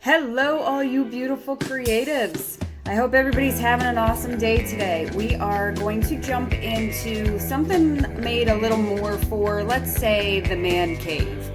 Hello, all you beautiful creatives. I hope everybody's having an awesome day today. We are going to jump into something made a little more for, let's say, the man cave.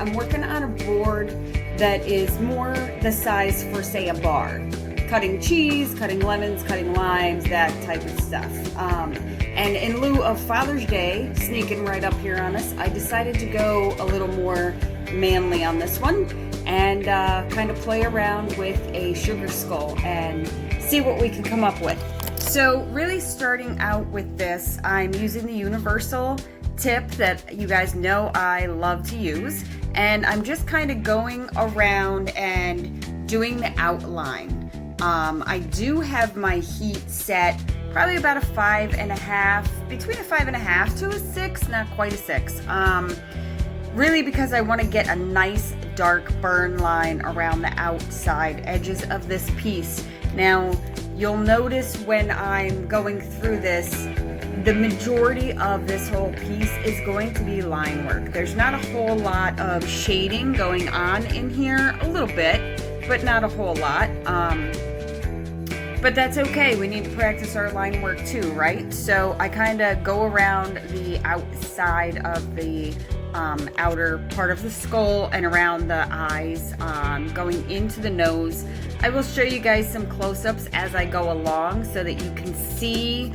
I'm working on a board that is more the size for, say, a bar. Cutting cheese, cutting lemons, cutting limes, that type of stuff. And in lieu of Father's Day sneaking right up here on us, I decided to go a little more manly on this one and kind of play around with a sugar skull and see what we can come up with. So really starting out with this, I'm using the universal tip that you guys know I love to use, and I'm just kind of going around and doing the outline. I do have my heat set probably about a 5.5, between a 5.5 to a 6, not quite a 6. Really because I want to get a nice dark burn line around the outside edges of this piece. Now, you'll notice when I'm going through this, the majority of this whole piece is going to be line work. There's not a whole lot of shading going on in here, a little bit, but not a whole lot. But that's okay, we need to practice our line work too, right? So I kind of go around the outside of the outer part of the skull and around the eyes, going into the nose. I will show you guys some close-ups as I go along so that you can see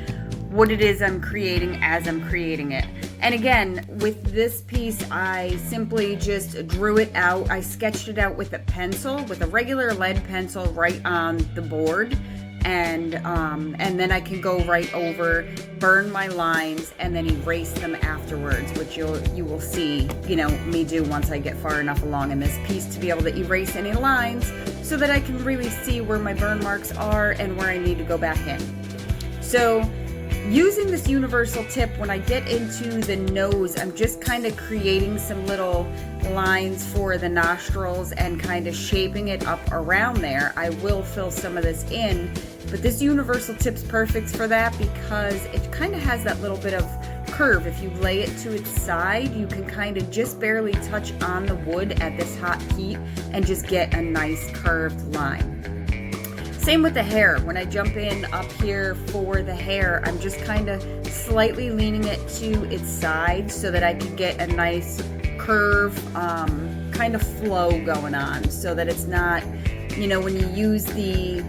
what it is I'm creating as I'm creating it. And again, with this piece, I simply just drew it out. I sketched it out with a pencil, with a regular lead pencil right on the board. And then I can go right over, burn my lines, and then erase them afterwards, which you will see, me do once I get far enough along in this piece to be able to erase any lines so that I can really see where my burn marks are and where I need to go back in. So using this universal tip, when I get into the nose, I'm just kind of creating some little lines for the nostrils and kind of shaping it up around there. I will fill some of this in, but this universal tip's perfect for that because it kind of has that little bit of curve. If you lay it to its side, you can kind of just barely touch on the wood at this hot heat and just get a nice curved line. Same with the hair. When I jump in up here for the hair, I'm just kind of slightly leaning it to its side so that I can get a nice curve, kind of flow going on, so that it's not, when you use the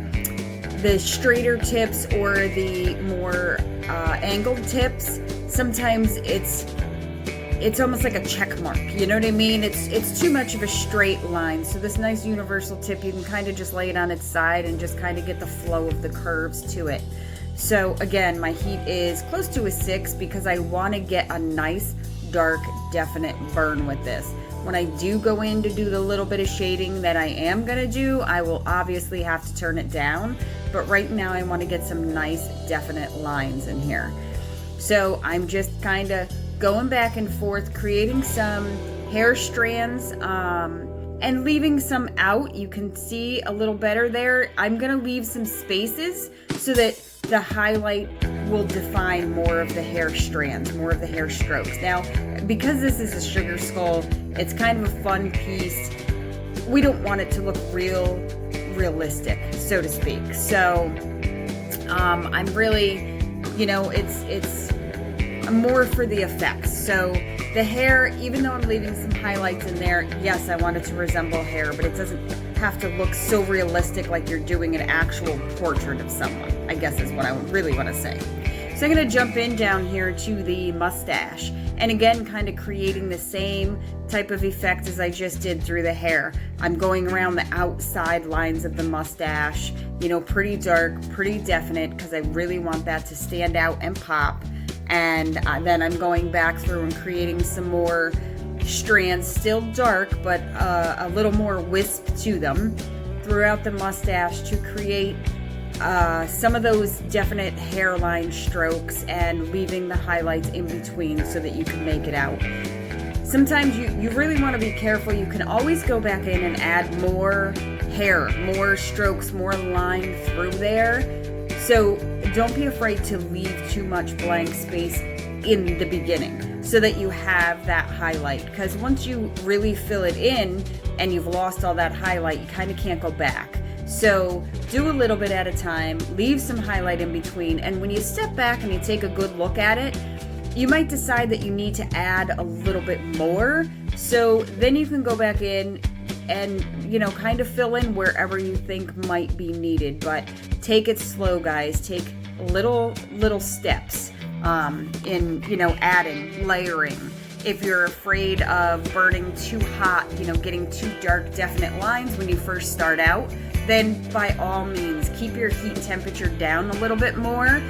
straighter tips or the more angled tips, sometimes it's almost like a check mark, you know what I mean? It's too much of a straight line. So this nice universal tip, you can kind of just lay it on its side and just kind of get the flow of the curves to it. So again, my heat is close to a 6 because I want to get a nice, dark, definite burn with this. When I do go in to do the little bit of shading that I am going to do, I will obviously have to turn it down. But right now I want to get some nice, definite lines in here. So I'm just kind of going back and forth, creating some hair strands and leaving some out. You can see a little better there. I'm going to leave some spaces so that the highlight will define more of the hair strands, more of the hair strokes. Now, because this is a sugar skull, it's kind of a fun piece. We don't want it to look realistic, so to speak. So I'm really, I'm more for the effects. So the hair, even though I'm leaving some highlights in there, yes, I want it to resemble hair, but it doesn't have to look so realistic like you're doing an actual portrait of someone, I guess is what I really want to say. So I'm going to jump in down here to the mustache. And again, kind of creating the same type of effect as I just did through the hair. I'm going around the outside lines of the mustache, pretty dark, pretty definite, because I really want that to stand out and pop. And then I'm going back through and creating some more strands, still dark, but a little more wisp to them throughout the mustache to create some of those definite hairline strokes and leaving the highlights in between so that you can make it out. Sometimes you really want to be careful. You can always go back in and add more hair, more strokes, more line through there. So don't be afraid to leave too much blank space in the beginning so that you have that highlight, because once you really fill it in, and you've lost all that highlight, you kind of can't go back. So do a little bit at a time, leave some highlight in between, and when you step back and you take a good look at it, you might decide that you need to add a little bit more. So then you can go back in and, you know, kind of fill in wherever you think might be needed. But take it slow, guys. Take little steps in, you know, adding, layering. If you're afraid of burning too hot, you know, getting too dark, definite lines when you first start out, then by all means, keep your heat temperature down a little bit more.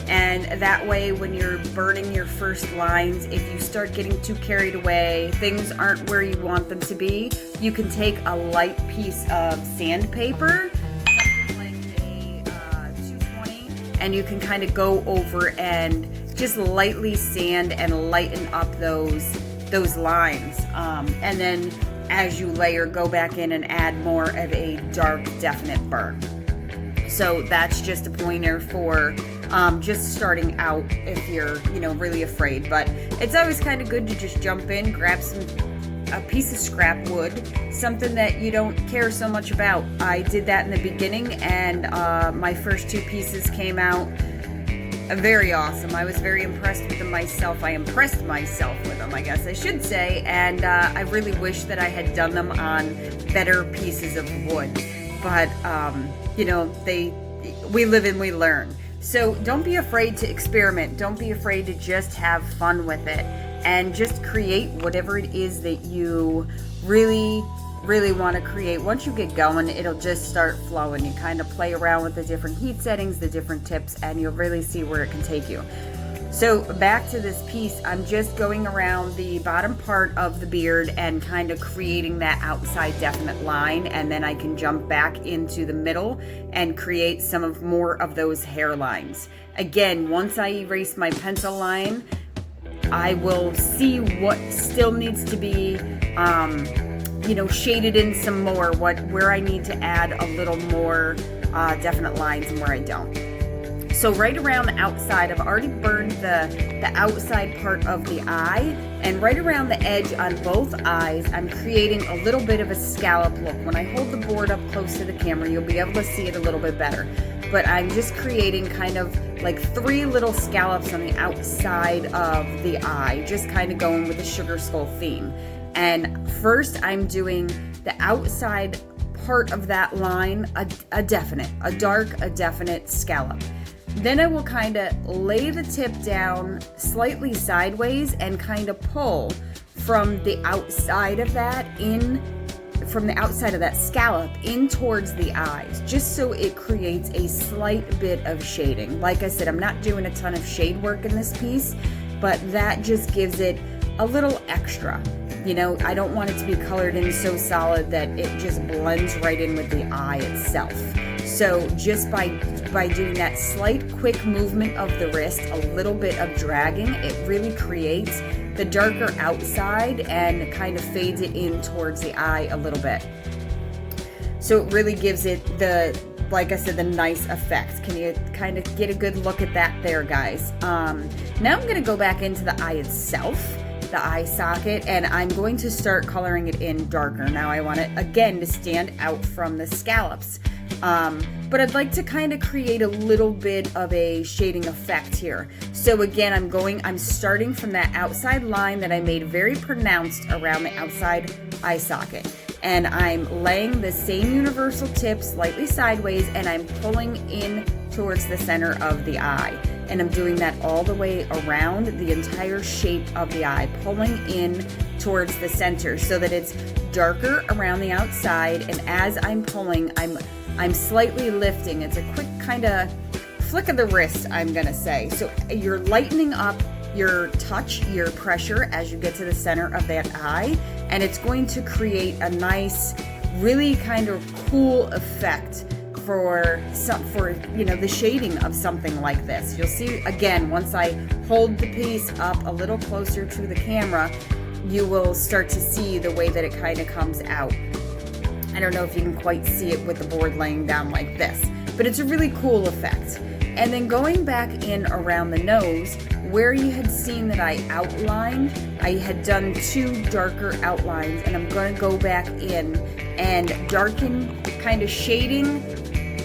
And that way, when you're burning your first lines, if you start getting too carried away, things aren't where you want them to be, you can take a light piece of sandpaper, something like a 220, and you can kind of go over and just lightly sand and lighten up those lines. And then as you layer, go back in and add more of a dark, definite burn. So that's just a pointer for just starting out if you're, you know, really afraid. But it's always kind of good to just jump in, grab a piece of scrap wood, something that you don't care so much about. I did that in the beginning, and my first 2 pieces came out very awesome. I was very impressed with them myself. I impressed myself with them, I guess I should say, and I really wish that I had done them on better pieces of wood. But you know, we live and we learn. So don't be afraid to experiment. Don't be afraid to just have fun with it and just create whatever it is that you really want to create. Once you get going, it'll just start flowing. You kind of play around with the different heat settings, the different tips, and you'll really see where it can take you. So back to this piece, I'm just going around the bottom part of the beard and kind of creating that outside definite line, and then I can jump back into the middle and create some more of those hairlines. Again, once I erase my pencil line, I will see what still needs to be you know, shaded in some more, where I need to add a little more definite lines and where I don't. So right around the outside, I've already burned the outside part of the eye, and right around the edge on both eyes, I'm creating a little bit of a scallop look. When I hold the board up close to the camera, you'll be able to see it a little bit better. But I'm just creating kind of like 3 little scallops on the outside of the eye, just kind of going with the sugar skull theme. And first I'm doing the outside part of that line, a definite scallop. Then I will kind of lay the tip down slightly sideways and kind of pull from the outside of that scallop in towards the eyes, just so it creates a slight bit of shading. Like I said, I'm not doing a ton of shade work in this piece, but that just gives it a little extra. You know, I don't want it to be colored in so solid that it just blends right in with the eye itself. So just by doing that slight quick movement of the wrist, a little bit of dragging, it really creates the darker outside and kind of fades it in towards the eye a little bit. So it really gives it like I said, the nice effect. Can you kind of get a good look at that there, guys? Now I'm going to go back into the eye itself, the eye socket, and I'm going to start coloring it in darker. Now I want it again to stand out from the scallops. But I'd like to kind of create a little bit of a shading effect here. So again, I'm starting from that outside line that I made very pronounced around the outside eye socket. And I'm laying the same universal tip slightly sideways, and I'm pulling in towards the center of the eye. And I'm doing that all the way around the entire shape of the eye, pulling in towards the center so that it's darker around the outside. And as I'm pulling, I'm slightly lifting. It's a quick kind of flick of the wrist, I'm gonna say. So you're lightening up your touch, your pressure as you get to the center of that eye, and it's going to create a nice, really kind of cool effect for you know, the shading of something like this. You'll see again, once I hold the piece up a little closer to the camera, you will start to see the way that it kind of comes out. I don't know if you can quite see it with the board laying down like this, but it's a really cool effect. And then going back in around the nose, where you had seen that I outlined, I had done 2 darker outlines, and I'm going to go back in and darken, kind of shading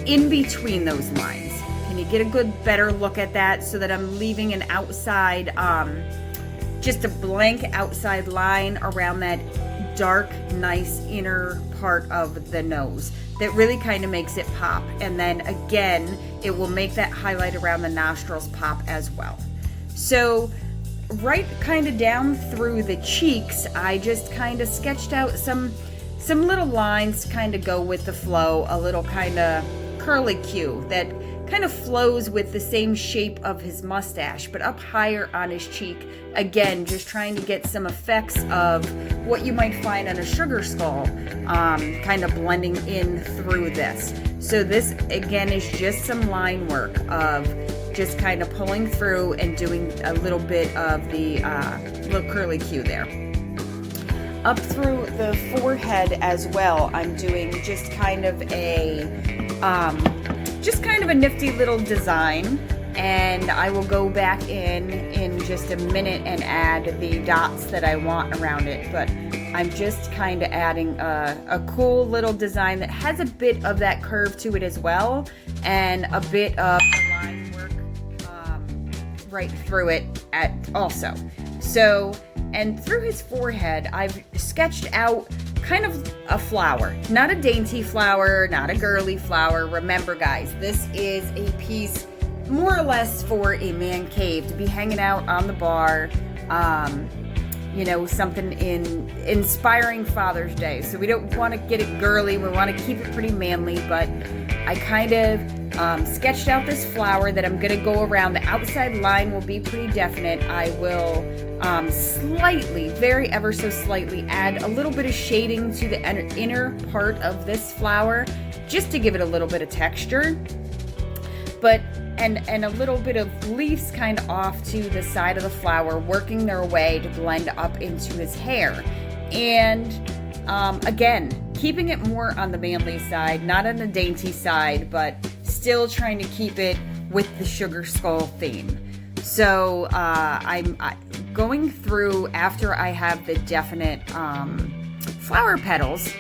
in between those lines. Can you get a good, better look at that so that I'm leaving an outside, just a blank outside line around that dark, nice inner part of the nose that really kind of makes it pop. And then again, it will make that highlight around the nostrils pop as well. So right kind of down through the cheeks, I just kind of sketched out some little lines to kind of go with the flow, a little kind of curly Q that kind of flows with the same shape of his mustache, but up higher on his cheek. Again, just trying to get some effects of what you might find on a sugar skull, kind of blending in through this. So this, again, is just some line work of just kind of pulling through and doing a little bit of the little curly Q there. Up through the forehead as well, I'm doing just kind of a nifty little design, and I will go back in just a minute and add the dots that I want around it. But I'm just kind of adding a cool little design that has a bit of that curve to it as well, and a bit of the line work right through it also. So, and through his forehead, I've sketched out kind of a flower, not a dainty flower, not a girly flower. Remember, guys, this is a piece more or less for a man cave to be hanging out on the bar, you know, something inspiring Father's Day. So we don't want to get it girly, we want to keep it pretty manly, but I kind of sketched out this flower that I'm going to go around. The outside line will be pretty definite. I will slightly, very ever so slightly, add a little bit of shading to the inner part of this flower just to give it a little bit of texture. But and a little bit of leaves kind of off to the side of the flower, working their way to blend up into his hair. And again, keeping it more on the manly side, not on the dainty side, but still trying to keep it with the sugar skull theme. So I'm going through, after I have the definite flower petals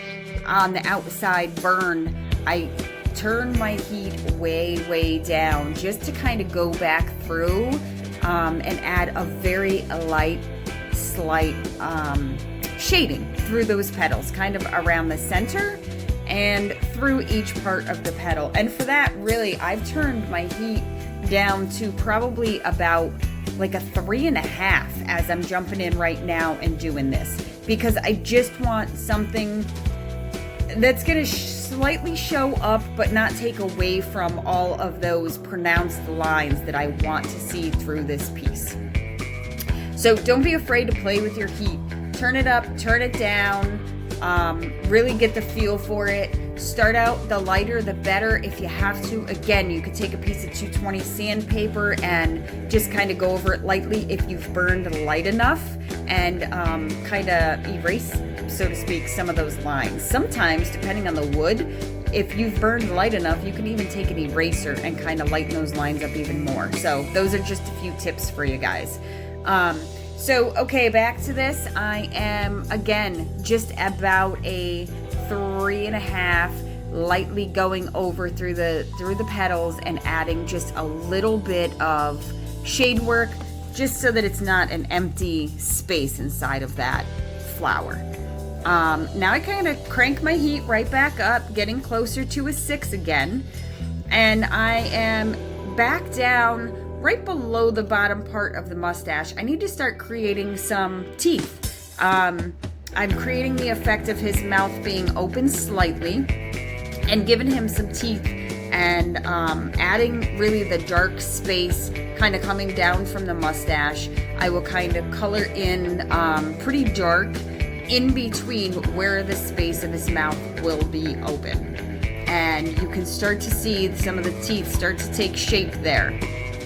on the outside burn, I turn my heat way down just to kind of go back through and add a very light, slight shading through those petals, kind of around the center and through each part of the petal. And for that, really, I've turned my heat down to probably about like a 3.5 as I'm jumping in right now and doing this, because I just want something that's going to slightly show up but not take away from all of those pronounced lines that I want to see through this piece. So don't be afraid to play with your heat. Turn it up, turn it down, really get the feel for it. Start out the lighter the better if you have to. Again, you could take a piece of 220 sandpaper and just kind of go over it lightly if you've burned light enough, and kind of erase, so to speak, some of those lines. Sometimes, depending on the wood, if you've burned light enough, you can even take an eraser and kind of lighten those lines up even more. So those are just a few tips for you guys. So, okay, back to this. I am, again, just about a 3.5, lightly going over through the petals and adding just a little bit of shade work, just so that it's not an empty space inside of that flower. Now I kind of crank my heat right back up, getting closer to a 6 again, and I am back down right below the bottom part of the mustache. I need to start creating some teeth. I'm creating the effect of his mouth being open slightly and giving him some teeth, and adding really the dark space kind of coming down from the mustache. I will kind of color in pretty dark in between where the space of his mouth will be open. And you can start to see some of the teeth start to take shape there.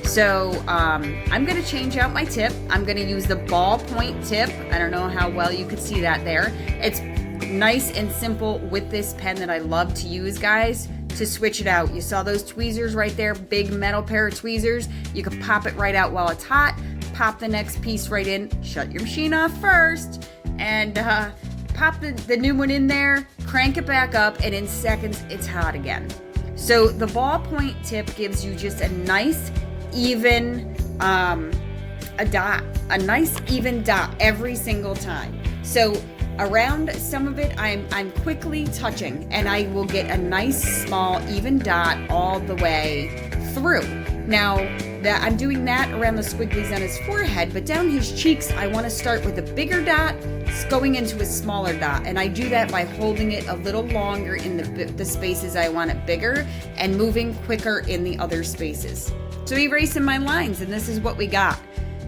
So I'm going to change out my tip. I'm going to use the ballpoint tip. I don't know how well you could see that there. It's nice and simple with this pen that I love to use, guys, to switch it out. You saw those tweezers right there, big metal pair of tweezers. You can pop it right out while it's hot, pop the next piece right in. Shut your machine off first, and pop the new one in there, crank it back up, and in seconds it's hot again. So the ballpoint tip gives you just a nice even a nice even dot every single time. So around some of it, I'm quickly touching, and I will get a nice small even dot all the way through. Now that I'm doing that around the squigglies on his forehead, but down his cheeks, I want to start with a bigger dot going into a smaller dot, and I do that by holding it a little longer in the spaces I want it bigger and moving quicker in the other spaces. So erasing my lines, and this is what we got.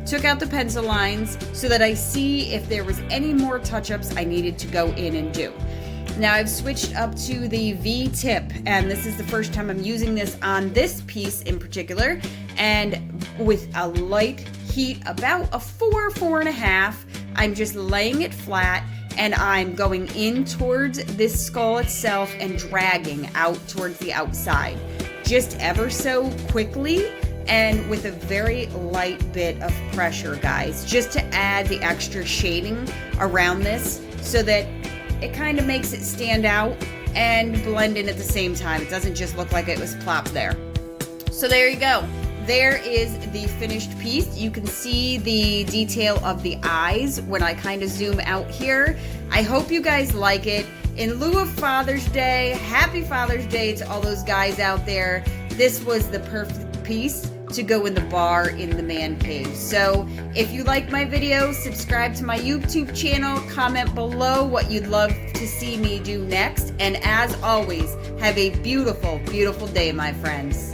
Took out the pencil lines so that I see if there was any more touch-ups I needed to go in and do. Now I've switched up to the V tip, and this is the first time I'm using this on this piece in particular, and with a light heat, about a 4.5, I'm just laying it flat, and I'm going in towards this skull itself and dragging out towards the outside, just ever so quickly and with a very light bit of pressure, guys, just to add the extra shading around this so that it kind of makes it stand out and blend in at the same time. It doesn't just look like it was plopped there. So there you go. There is the finished piece. You can see the detail of the eyes when I kind of zoom out here. I hope you guys like it. In lieu of Father's Day, happy Father's Day to all those guys out there. This was the perfect piece to go in the bar in the man cave. So if you like my videos, subscribe to my YouTube channel, comment below what you'd love to see me do next, and as always, have a beautiful, beautiful day, my friends.